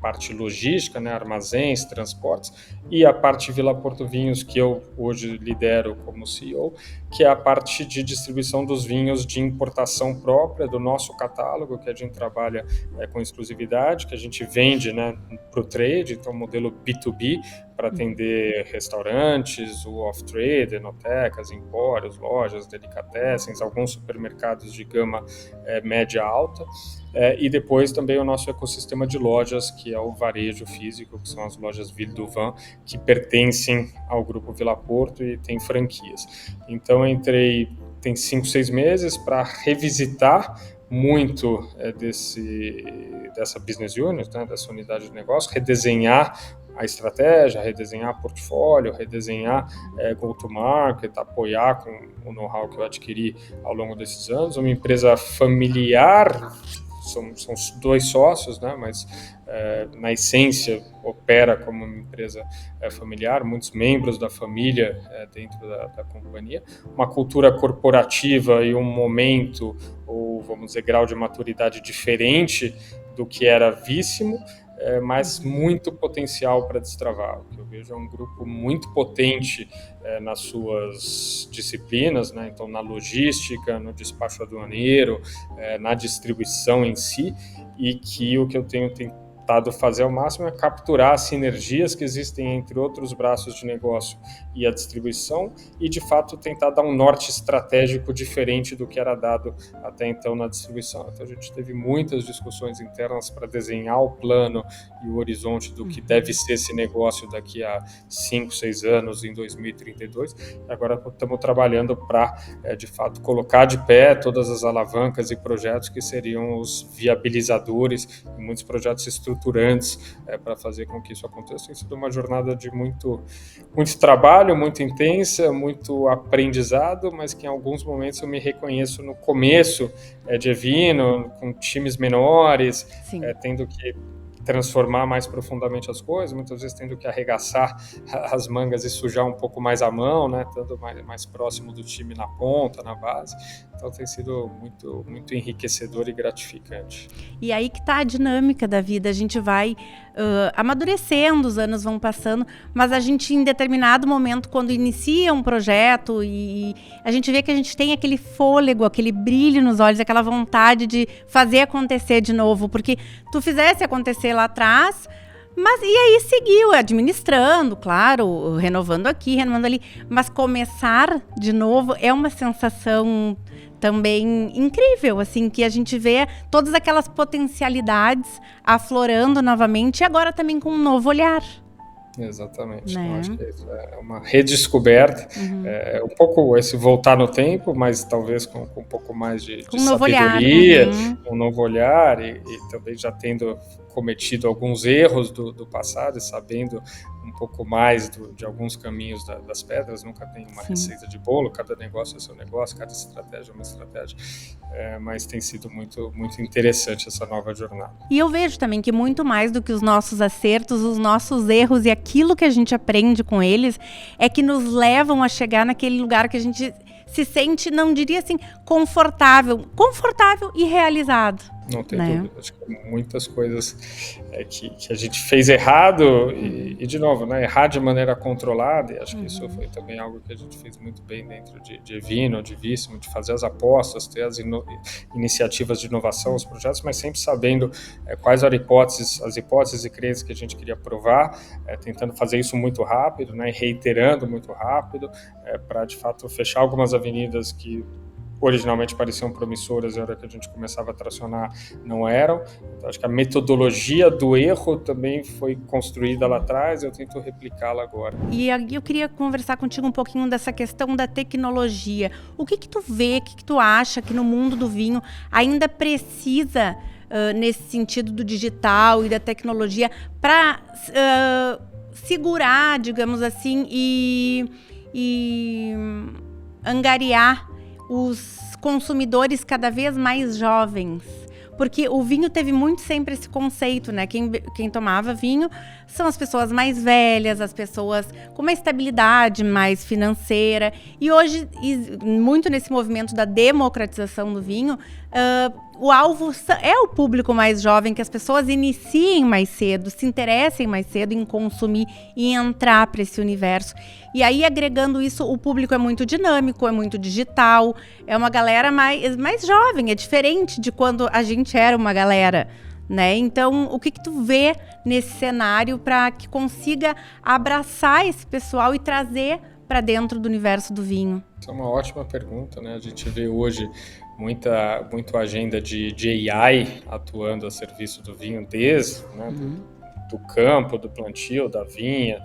parte logística, né, armazéns, transportes, e a parte Vila Porto Vinhos, que eu hoje lidero como CEO, que é a parte de distribuição dos vinhos de importação própria do nosso catálogo, que a gente trabalha com exclusividade, que a gente vende, né, para o trade, então modelo B2B, para atender restaurantes, o off-trade, enotecas, empórios, lojas, delicatessens, alguns supermercados de gama média-alta, e depois também o nosso ecossistema de lojas, que é o varejo físico, que são as lojas Ville du Vin, que pertencem ao Grupo Vila Porto e tem franquias. Então, tem 5, 6 meses para revisitar muito dessa business unit, né, dessa unidade de negócio, redesenhar a estratégia, redesenhar portfólio, redesenhar go-to-market, apoiar com o know-how que eu adquiri ao longo desses anos. Uma empresa familiar, são 2 sócios, né, mas na essência opera como uma empresa familiar, muitos membros da família dentro da companhia, uma cultura corporativa e um momento, ou vamos dizer, grau de maturidade diferente do que era Víssimo, mas muito potencial para destravar. O que eu vejo é um grupo muito potente nas suas disciplinas, né? Então na logística, no despacho aduaneiro, na distribuição em si, e que o que eu tenho tentado fazer ao máximo é capturar as sinergias que existem entre outros braços de negócio e a distribuição e, de fato, tentar dar um norte estratégico diferente do que era dado até então na distribuição. Então, a gente teve muitas discussões internas para desenhar o plano e o horizonte do que deve ser esse negócio daqui a 5, 6 anos, em 2032. E agora estamos trabalhando para, de fato, colocar de pé todas as alavancas e projetos que seriam os viabilizadores e muitos projetos estruturantes para fazer com que isso aconteça. Tem sido uma jornada de muito trabalho, muito intensa, muito aprendizado, mas que em alguns momentos eu me reconheço no começo de Evino, com times menores, tendo que transformar mais profundamente as coisas, muitas vezes tendo que arregaçar as mangas e sujar um pouco mais a mão, né, estando mais próximo do time na ponta, na base. Então tem sido muito enriquecedor e gratificante. E aí que tá a dinâmica da vida, a gente vai amadurecendo, os anos vão passando, mas a gente, em determinado momento, quando inicia um projeto e a gente vê que a gente tem aquele fôlego, aquele brilho nos olhos, aquela vontade de fazer acontecer de novo, porque tu fizesse acontecer lá atrás, mas e aí seguiu administrando, claro, renovando aqui, renovando ali, mas começar de novo é uma sensação também incrível, assim, que a gente vê todas aquelas potencialidades aflorando novamente e agora também com um novo olhar. Exatamente, né? Eu acho que isso é uma redescoberta, um pouco esse voltar no tempo, mas talvez com um pouco mais de sabedoria, um novo olhar e também já tendo cometido alguns erros do passado e sabendo um pouco mais de alguns caminhos das pedras. Nunca tem uma receita de bolo, cada negócio é seu negócio, cada estratégia é uma estratégia, mas tem sido muito interessante essa nova jornada. E eu vejo também que muito mais do que os nossos acertos, os nossos erros e aquilo que a gente aprende com eles é que nos levam a chegar naquele lugar que a gente se sente, não diria assim, confortável e realizado. Não tem dúvida, acho que muitas coisas que a gente fez errado e de novo, né, errar de maneira controlada, e acho que isso foi também algo que a gente fez muito bem dentro de Evino, de Vissimo, de fazer as apostas, ter as iniciativas de inovação, os projetos, mas sempre sabendo quais eram as hipóteses e crenças que a gente queria provar, tentando fazer isso muito rápido, né, reiterando muito rápido, para de fato fechar algumas avenidas que originalmente pareciam promissoras, e a hora que a gente começava a tracionar não eram. Então, acho que a metodologia do erro também foi construída lá atrás, eu tento replicá-la agora. E eu queria conversar contigo um pouquinho dessa questão da tecnologia. O que tu vê, o que tu acha que no mundo do vinho ainda precisa, nesse sentido do digital e da tecnologia, para segurar, digamos assim, e angariar os consumidores cada vez mais jovens? Porque o vinho teve muito sempre esse conceito, né? Quem tomava vinho são as pessoas mais velhas, as pessoas com uma estabilidade mais financeira. E hoje, muito nesse movimento da democratização do vinho, o alvo é o público mais jovem, que as pessoas iniciem mais cedo, se interessem mais cedo em consumir e entrar para esse universo. E aí, agregando isso, o público é muito dinâmico, é muito digital, é uma galera mais jovem, é diferente de quando a gente era uma galera, né? Então, o que tu vê nesse cenário para que consiga abraçar esse pessoal e trazer para dentro do universo do vinho? Isso é uma ótima pergunta, né? A gente vê hoje muito agenda de AI atuando a serviço do vinho desde, né, do campo, do plantio, da vinha,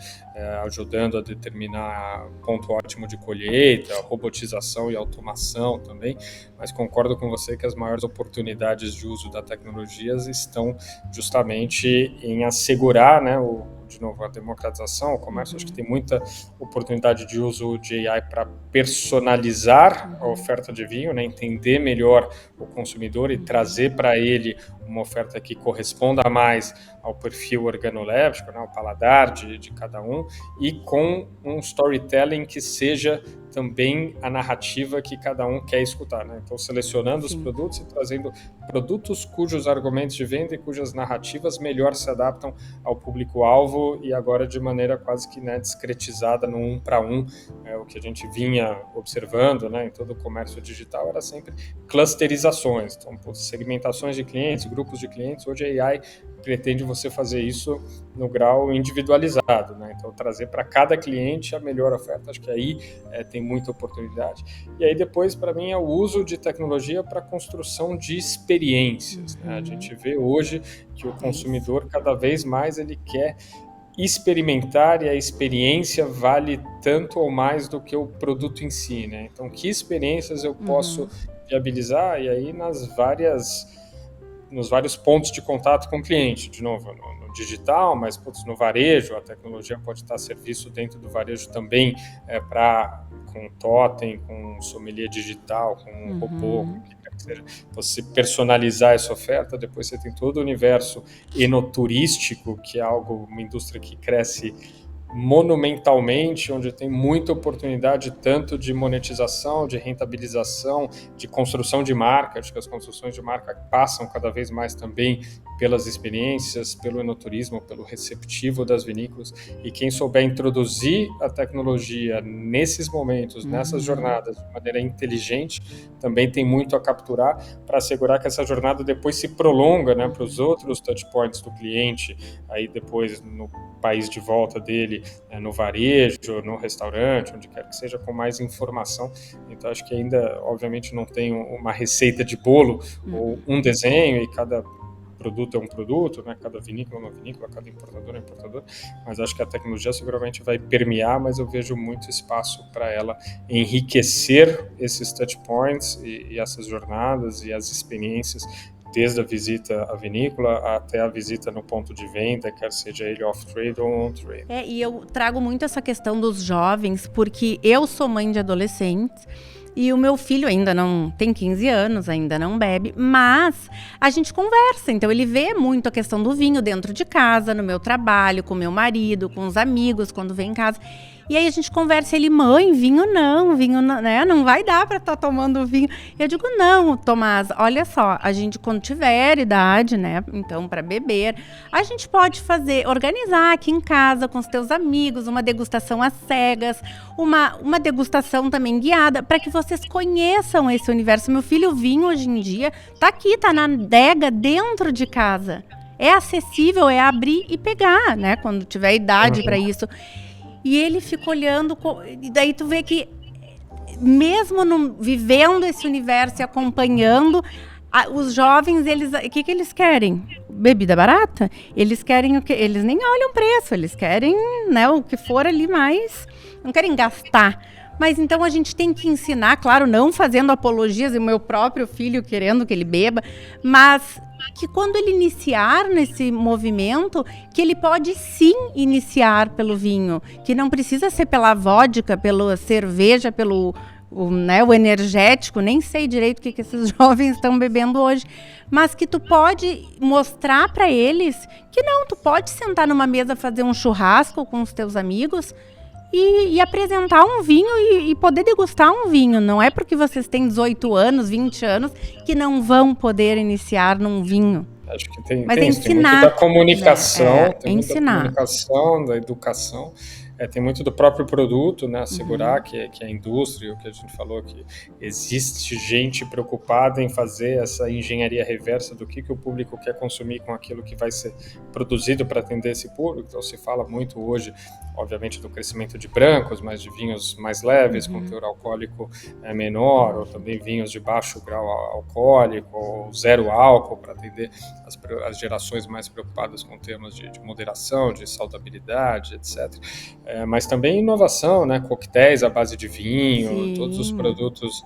ajudando a determinar ponto ótimo de colheita, robotização e automação também, mas concordo com você que as maiores oportunidades de uso da tecnologia estão justamente em assegurar, né, de novo, a democratização, o comércio. Acho que tem muita oportunidade de uso de AI para personalizar a oferta de vinho, né, entender melhor o consumidor e trazer para ele uma oferta que corresponda mais ao perfil organoléptico, né, ao paladar de cada um, e com um storytelling que seja também a narrativa que cada um quer escutar, né? Então, selecionando os produtos e trazendo produtos cujos argumentos de venda e cujas narrativas melhor se adaptam ao público-alvo, e agora de maneira quase que, né, discretizada no 1 para 1. O que a gente vinha observando, né, em todo o comércio digital era sempre clusterizações, então, segmentações de clientes, grupos de clientes. Hoje a AI pretende você fazer isso no grau individualizado, né? Então, trazer para cada cliente a melhor oferta, acho que aí tem muita oportunidade. E aí depois, para mim, é o uso de tecnologia para a construção de experiências, né? A gente vê hoje que o consumidor, cada vez mais, ele quer experimentar, e a experiência vale tanto ou mais do que o produto em si, né? Então, que experiências eu posso viabilizar? E aí nos vários pontos de contato com o cliente, de novo, no digital, mas no varejo, a tecnologia pode estar a serviço dentro do varejo também, com totem, com sommelier digital, com robô, com o que quer que seja. Você personalizar essa oferta, depois você tem todo o universo enoturístico, que é uma indústria que cresce monumentalmente, onde tem muita oportunidade tanto de monetização, de rentabilização, de construção de marca. Acho que as construções de marca passam cada vez mais também pelas experiências, pelo enoturismo, pelo receptivo das vinícolas, e quem souber introduzir a tecnologia nesses momentos, nessas jornadas, de maneira inteligente, também tem muito a capturar para assegurar que essa jornada depois se prolonga, né, para os outros touchpoints do cliente, aí depois no país de volta dele, no varejo, no restaurante, onde quer que seja, com mais informação. Então, acho que ainda, obviamente, não tem uma receita de bolo ou um desenho, e cada produto é um produto, né? Cada vinícola é uma vinícola, cada importador é um importador, mas acho que a tecnologia seguramente vai permear, mas eu vejo muito espaço para ela enriquecer esses touchpoints e essas jornadas e as experiências, desde a visita à vinícola até a visita no ponto de venda, quer seja ele off-trade ou on-trade. E eu trago muito essa questão dos jovens, porque eu sou mãe de adolescentes, e o meu filho ainda não tem 15 anos, ainda não bebe, mas a gente conversa. Então ele vê muito a questão do vinho dentro de casa, no meu trabalho, com meu marido, com os amigos, quando vem em casa. E aí a gente conversa, ele, mãe, vinho não, né? Não vai dar para estar tomando vinho. Eu digo, não, Tomás, olha só, a gente quando tiver idade, né, então para beber, a gente pode organizar aqui em casa com os teus amigos, uma degustação às cegas, uma degustação também guiada, para que vocês conheçam esse universo. Meu filho, o vinho hoje em dia tá aqui, tá na adega dentro de casa. É acessível, é abrir e pegar, né, quando tiver idade para isso. E ele fica olhando, e daí tu vê que, mesmo vivendo esse universo e acompanhando, os jovens, o que eles querem? Bebida barata? Eles querem o quê? Eles nem olham preço, eles querem, né, o que for ali mais, não querem gastar. Mas então a gente tem que ensinar, claro, não fazendo apologias, e o meu próprio filho querendo que ele beba, mas que quando ele iniciar nesse movimento, que ele pode sim iniciar pelo vinho, que não precisa ser pela vodka, pela cerveja, pelo o energético, nem sei direito o que esses jovens estão bebendo hoje, mas que tu pode mostrar para eles que não, tu pode sentar numa mesa, fazer um churrasco com os teus amigos e apresentar um vinho e poder degustar um vinho. Não é porque vocês têm 18 anos, 20 anos, que não vão poder iniciar num vinho. Acho que tem ensinar, muito da comunicação, tem muito da comunicação, da educação. Tem muito do próprio produto, né? Assegurar que a indústria, o que a gente falou, que existe gente preocupada em fazer essa engenharia reversa do que o público quer consumir com aquilo que vai ser produzido para atender esse público. Então se fala muito hoje, obviamente, do crescimento de brancos, mas de vinhos mais leves, com teor alcoólico menor, ou também vinhos de baixo grau alcoólico, ou zero álcool, para atender as gerações mais preocupadas com temas de moderação, de saudabilidade, etc. Mas também inovação, né? Coquetéis à base de vinho, sim, todos os produtos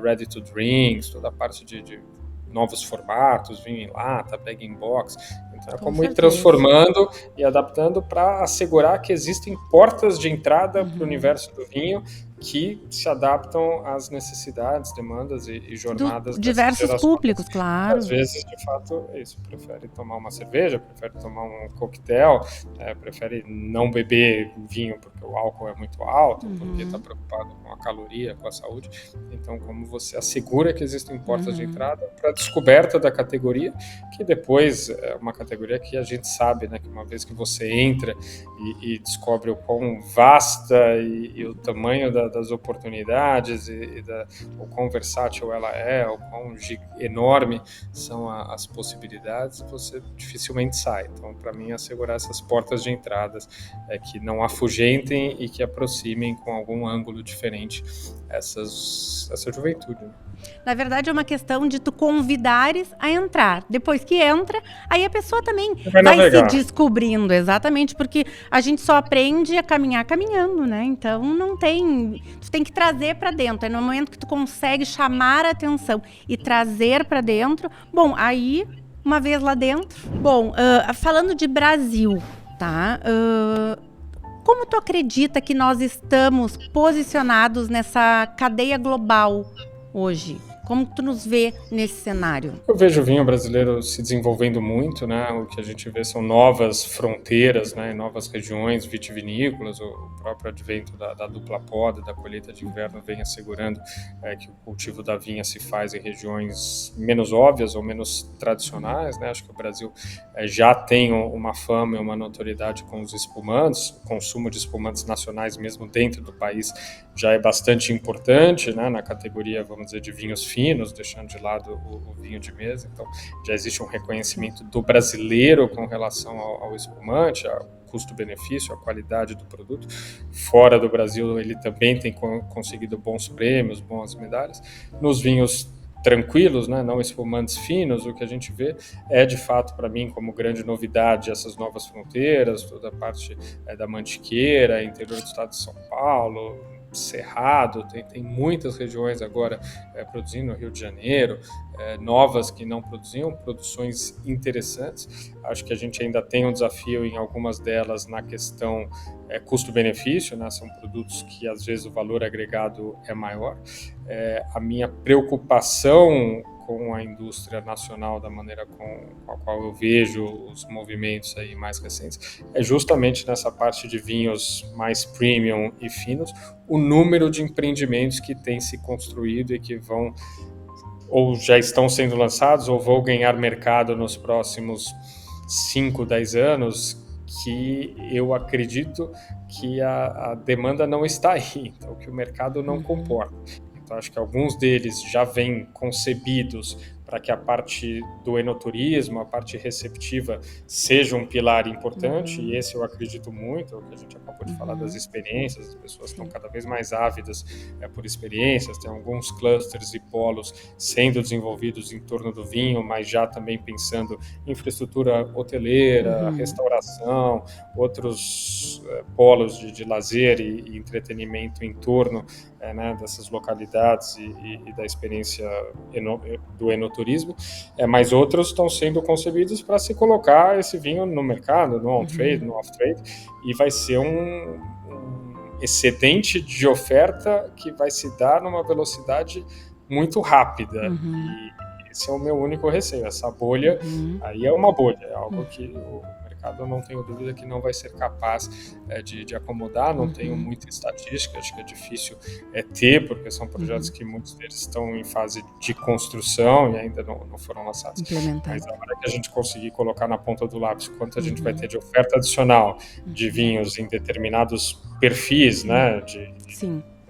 ready to drinks, toda a parte de novos formatos, vinho em lata, bag in box. Então é como ir transformando e adaptando para assegurar que existem portas de entrada para o universo do vinho que se adaptam às necessidades, demandas e jornadas diversos públicos, claro. Às vezes, de fato, é isso. Prefere tomar uma cerveja, prefere tomar um coquetel, prefere não beber vinho porque o álcool é muito alto, porque está preocupado com a caloria, com a saúde. Então, como você assegura que existem portas de entrada para a descoberta da categoria, que depois é uma categoria que a gente sabe, né, que uma vez que você entra e descobre o quão vasta e o tamanho da das oportunidades o quão versátil ela é, o quão enorme são as possibilidades, você dificilmente sai. Então, para mim, assegurar essas portas de entradas que não afugentem e que aproximem com algum ângulo diferente essa juventude. Na verdade, é uma questão de tu convidares a entrar. Depois que entra, aí a pessoa também vai se descobrindo, exatamente, porque a gente só aprende a caminhar caminhando, né? Então, não tem... Tu tem que trazer para dentro. É no momento que tu consegue chamar a atenção e trazer para dentro, bom, aí, uma vez lá dentro... Bom, falando de Brasil, tá? Como tu acredita que nós estamos posicionados nessa cadeia global hoje? Como tu nos vê nesse cenário? Eu vejo o vinho brasileiro se desenvolvendo muito, né? O que a gente vê são novas fronteiras, né? Novas regiões vitivinícolas. O próprio advento da dupla poda, da colheita de inverno, vem assegurando que o cultivo da vinha se faz em regiões menos óbvias ou menos tradicionais, né? Acho que o Brasil já tem uma fama e uma notoriedade com os espumantes. O consumo de espumantes nacionais, mesmo dentro do país, já é bastante importante, né? Na categoria, vamos dizer, de vinhos finos, deixando de lado o vinho de mesa. Então, já existe um reconhecimento do brasileiro com relação ao espumante, ao custo-benefício, a qualidade do produto. Fora do Brasil, ele também tem conseguido bons prêmios, boas medalhas. Nos vinhos tranquilos, né, não espumantes finos, o que a gente vê é, de fato, para mim, como grande novidade, essas novas fronteiras, toda a parte da Mantiqueira, interior do estado de São Paulo, Cerrado, tem muitas regiões agora produzindo, no Rio de Janeiro, novas que não produziam, produções interessantes. Acho que a gente ainda tem um desafio em algumas delas na questão custo-benefício, né? São produtos que às vezes o valor agregado é maior. A minha preocupação com a indústria nacional, da maneira com a qual eu vejo os movimentos aí mais recentes, é justamente nessa parte de vinhos mais premium e finos, o número de empreendimentos que tem se construído e que vão, ou já estão sendo lançados, ou vão ganhar mercado nos próximos 5, 10 anos, que eu acredito que a demanda não está aí, então que o mercado não comporta. Então, acho que alguns deles já vêm concebidos para que a parte do enoturismo, a parte receptiva, seja um pilar importante, e esse eu acredito muito, é o que a gente acabou de falar das experiências, as pessoas estão cada vez mais ávidas por experiências, tem alguns clusters e polos sendo desenvolvidos em torno do vinho, mas já também pensando em infraestrutura hoteleira, restauração, outros polos de lazer e entretenimento em torno né, dessas localidades e da experiência do enoturismo, mas outros estão sendo concebidos para se colocar esse vinho no mercado, no on-trade, no off-trade, e vai ser um excedente de oferta que vai se dar numa velocidade muito rápida. E esse é o meu único receio. Essa bolha, aí é uma bolha, é algo que o mercado, eu não tenho dúvida que não vai ser capaz de acomodar, não tenho muita estatística, acho que é difícil ter, porque são projetos que muitos deles estão em fase de construção e ainda não foram lançados. Mas a hora que a gente conseguir colocar na ponta do lápis quanto a gente vai ter de oferta adicional de vinhos em determinados perfis, né, de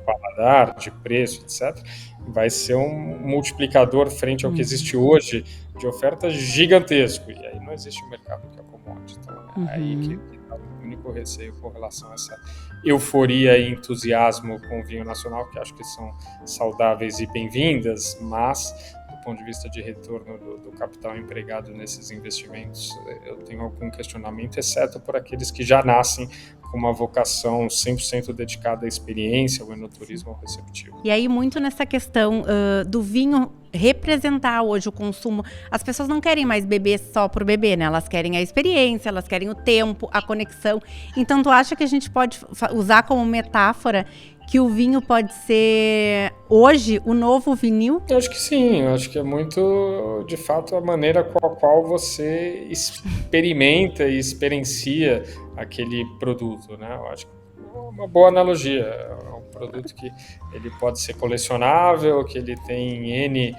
paladar, de preço, etc., vai ser um multiplicador frente ao que existe hoje de oferta gigantesco, e aí não existe um mercado que acomode. Então é aí que está o único receio com relação a essa euforia e entusiasmo com o vinho nacional, que acho que são saudáveis e bem-vindas, mas do ponto de vista de retorno do capital empregado nesses investimentos, eu tenho algum questionamento, exceto por aqueles que já nascem com uma vocação 100% dedicada à experiência, ao enoturismo, ao receptivo. E aí, muito nessa questão do vinho representar hoje o consumo, as pessoas não querem mais beber só por beber, né? Elas querem a experiência, elas querem o tempo, a conexão. Então, tu acha que a gente pode usar como metáfora que o vinho pode ser, hoje, o novo vinil? Eu acho que sim, eu acho que é muito, de fato, a maneira com a qual você experimenta e experiencia aquele produto, né? Eu acho que uma boa analogia. É um produto que ele pode ser colecionável, que ele tem N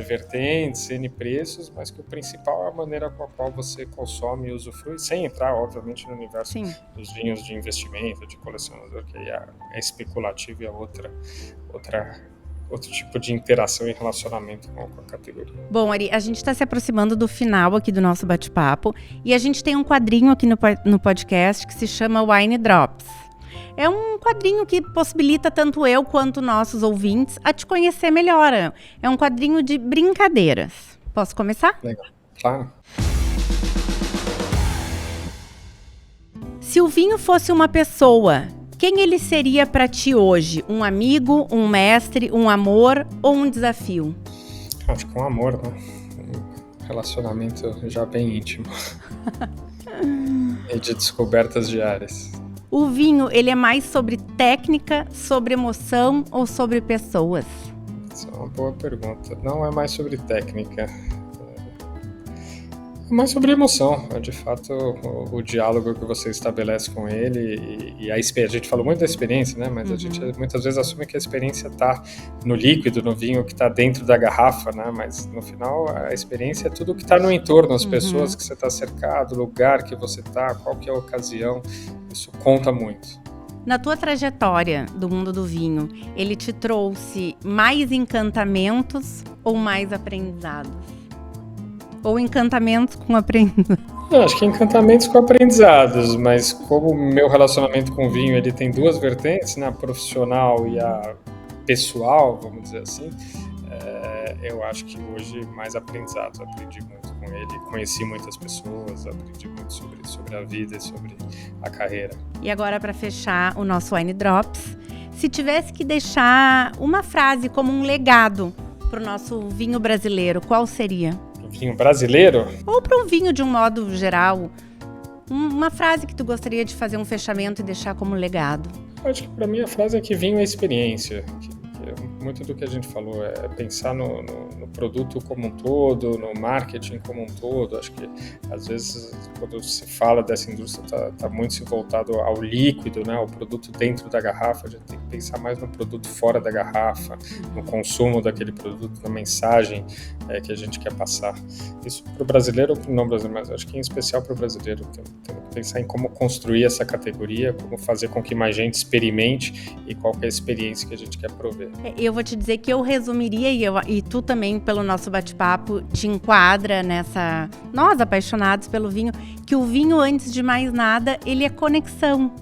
vertentes, N preços, mas que o principal é a maneira com a qual você consome e usufrui, sem entrar, obviamente, no universo Sim. dos vinhos de investimento, de colecionador, que aí é especulativo e é outro tipo de interação e relacionamento com a categoria. Bom, Ari, a gente está se aproximando do final aqui do nosso bate-papo e a gente tem um quadrinho aqui no podcast que se chama Wine Drops. É um quadrinho que possibilita tanto eu quanto nossos ouvintes a te conhecer melhor. É um quadrinho de brincadeiras. Posso começar? Legal, claro. Se o vinho fosse uma pessoa, quem ele seria para ti hoje? Um amigo, um mestre, um amor ou um desafio? Acho que um amor, né? Um relacionamento já bem íntimo. E de descobertas diárias. O vinho, ele é mais sobre técnica, sobre emoção ou sobre pessoas? Essa é uma boa pergunta. Não é mais sobre técnica. É mais sobre emoção. É de fato o diálogo que você estabelece com ele e a gente falou muito da experiência, né? Mas a gente muitas vezes assume que a experiência está no líquido, no vinho que está dentro da garrafa, né? Mas no final a experiência é tudo que está no entorno, as pessoas que você está cercado, o lugar que você está, qual que é a ocasião. Isso conta muito. Na tua trajetória do mundo do vinho, ele te trouxe mais encantamentos ou mais aprendizados? Ou encantamentos com aprendizados? Acho que encantamentos com aprendizados, mas como o meu relacionamento com o vinho ele tem duas vertentes, né, a profissional e a pessoal, vamos dizer assim, eu acho que hoje mais aprendizados. Aprendi muito com ele, conheci muitas pessoas, aprendi muito sobre a vida e sobre a carreira. E agora, para fechar o nosso Wine Drops, se tivesse que deixar uma frase como um legado para o nosso vinho brasileiro, qual seria? Vinho brasileiro? Ou para um vinho de um modo geral, uma frase que tu gostaria de fazer um fechamento e deixar como legado. Acho que para mim a frase é que vinho é experiência. Muito do que a gente falou é pensar no produto como um todo, no marketing como um todo. Acho que às vezes quando se fala dessa indústria tá muito se voltado ao líquido, né, ao produto dentro da garrafa. A gente tem que pensar mais no produto fora da garrafa, no consumo daquele produto, na mensagem que a gente quer passar. Isso para o brasileiro ou para o não brasileiro, mas acho que em especial para o brasileiro. Tem que pensar em como construir essa categoria, como fazer com que mais gente experimente e qual que é a experiência que a gente quer prover. Eu vou te dizer que eu resumiria, e tu também, pelo nosso bate-papo, te enquadra nessa... Nós, apaixonados pelo vinho, que o vinho, antes de mais nada, ele é conexão.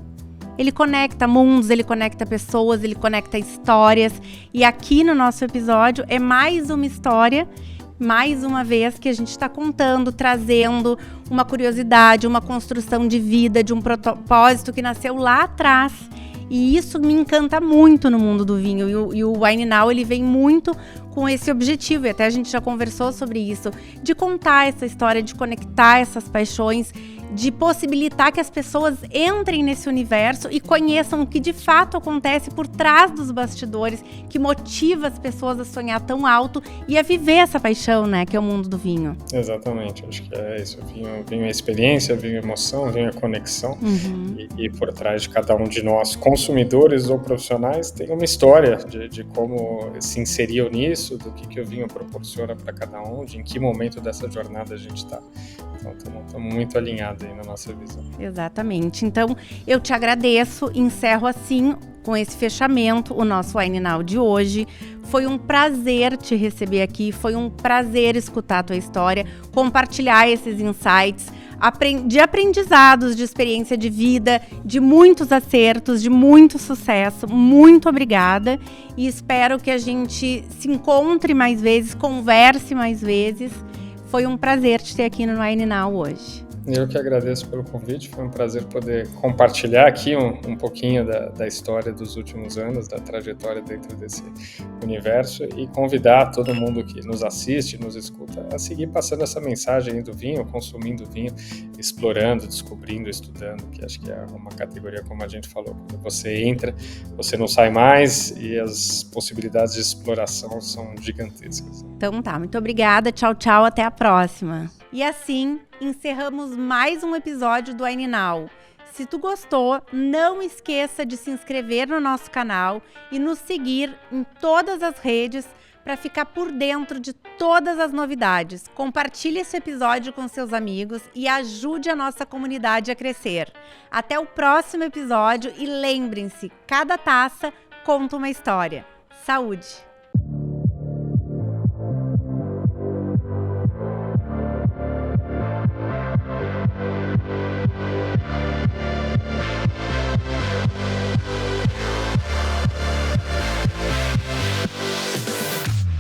Ele conecta mundos, ele conecta pessoas, ele conecta histórias. E aqui no nosso episódio é mais uma história, mais uma vez, que a gente está contando, trazendo uma curiosidade, uma construção de vida, de um propósito que nasceu lá atrás. E isso me encanta muito no mundo do vinho. E o Wine Now, ele vem muito com esse objetivo. E até a gente já conversou sobre isso. De contar essa história, de conectar essas paixões, de possibilitar que as pessoas entrem nesse universo e conheçam o que de fato acontece por trás dos bastidores, que motiva as pessoas a sonhar tão alto e a viver essa paixão, né, que é o mundo do vinho. Exatamente, acho que é isso. Vinho é experiência, vinho é emoção, vinho é conexão. E por trás de cada um de nós, consumidores ou profissionais, tem uma história de como se inseriu nisso, do que o vinho proporciona para cada um, de em que momento dessa jornada a gente está. Então, estamos muito alinhados aí na nossa visão. Exatamente. Então, eu te agradeço, encerro assim, com esse fechamento, o nosso Wine Now de hoje. Foi um prazer te receber aqui, foi um prazer escutar a tua história, compartilhar esses insights, de aprendizados, de experiência de vida, de muitos acertos, de muito sucesso. Muito obrigada e espero que a gente se encontre mais vezes, converse mais vezes. Foi um prazer te ter aqui no Wine Now hoje. Eu que agradeço pelo convite, foi um prazer poder compartilhar aqui um pouquinho da história dos últimos anos, da trajetória dentro desse universo e convidar todo mundo que nos assiste, nos escuta, a seguir passando essa mensagem do vinho, consumindo vinho, explorando, descobrindo, estudando, que acho que é uma categoria, como a gente falou, quando você entra, você não sai mais e as possibilidades de exploração são gigantescas. Então tá, muito obrigada, tchau, tchau, até a próxima. E assim, encerramos mais um episódio do Wine Now. Se tu gostou, não esqueça de se inscrever no nosso canal e nos seguir em todas as redes para ficar por dentro de todas as novidades. Compartilhe esse episódio com seus amigos e ajude a nossa comunidade a crescer. Até o próximo episódio e lembrem-se, cada taça conta uma história. Saúde!